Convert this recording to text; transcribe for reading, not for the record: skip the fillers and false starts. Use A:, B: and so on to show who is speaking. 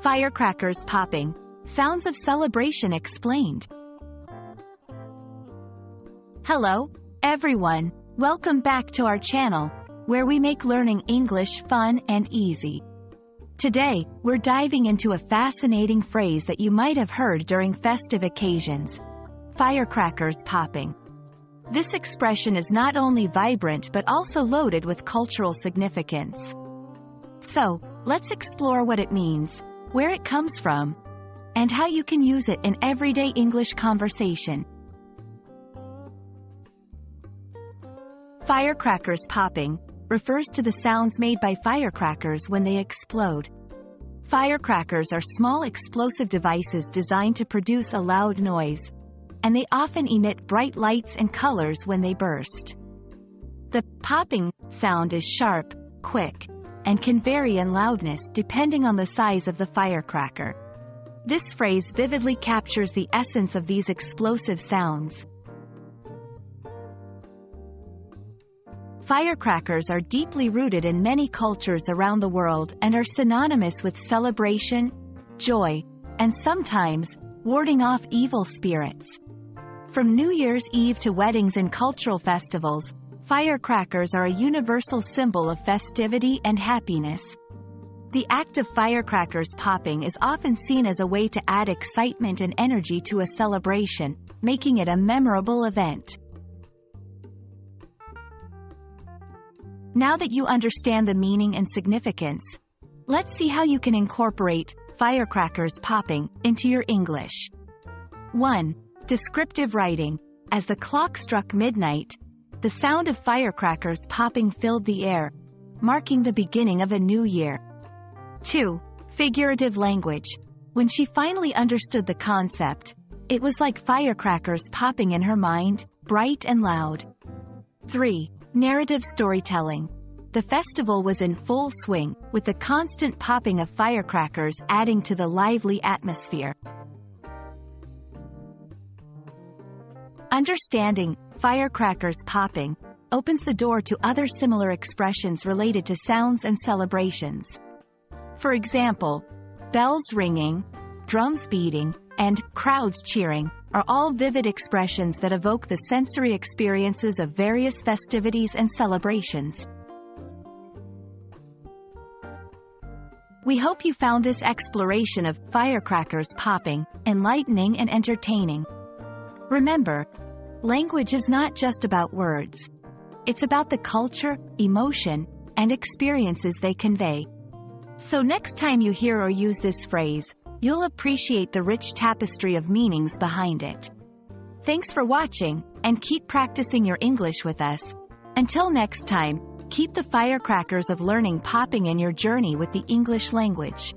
A: Firecrackers popping. Sounds of celebration explained. Hello, everyone. Welcome back to our channel, where we make learning English fun and easy. Today, we're diving into a fascinating phrase that you might have heard during festive occasions: firecrackers popping. This expression is not only vibrant but also loaded with cultural significance. So, let's explore what it means, where it comes from, and how you can use it in everyday English conversation. Firecrackers popping refers to the sounds made by firecrackers when they explode. Firecrackers are small explosive devices designed to produce a loud noise, and they often emit bright lights and colors when they burst. The popping sound is sharp, quick, and can vary in loudness depending on the size of the firecracker. This phrase vividly captures the essence of these explosive sounds. Firecrackers are deeply rooted in many cultures around the world and are synonymous with celebration, joy, and sometimes warding off evil spirits. From New Year's Eve to weddings and cultural festivals, firecrackers are a universal symbol of festivity and happiness. The act of firecrackers popping is often seen as a way to add excitement and energy to a celebration, making it a memorable event. Now that you understand the meaning and significance, let's see how you can incorporate firecrackers popping into your English. 1. Descriptive writing. As the clock struck midnight, the sound of firecrackers popping filled the air, marking the beginning of a new year. 2. Figurative language. When she finally understood the concept, it was like firecrackers popping in her mind, bright and loud. 3. Narrative storytelling. The festival was in full swing, with the constant popping of firecrackers adding to the lively atmosphere. Understanding firecrackers popping opens the door to other similar expressions related to sounds and celebrations. For example, bells ringing, drums beating, and crowds cheering are all vivid expressions that evoke the sensory experiences of various festivities and celebrations. We hope you found this exploration of firecrackers popping enlightening and entertaining. Remember, language is not just about words. It's about the culture, emotion, and experiences they convey. So next time you hear or use this phrase, you'll appreciate the rich tapestry of meanings behind it. Thanks for watching, and keep practicing your English with us. Until next time, keep the firecrackers of learning popping in your journey with the English language.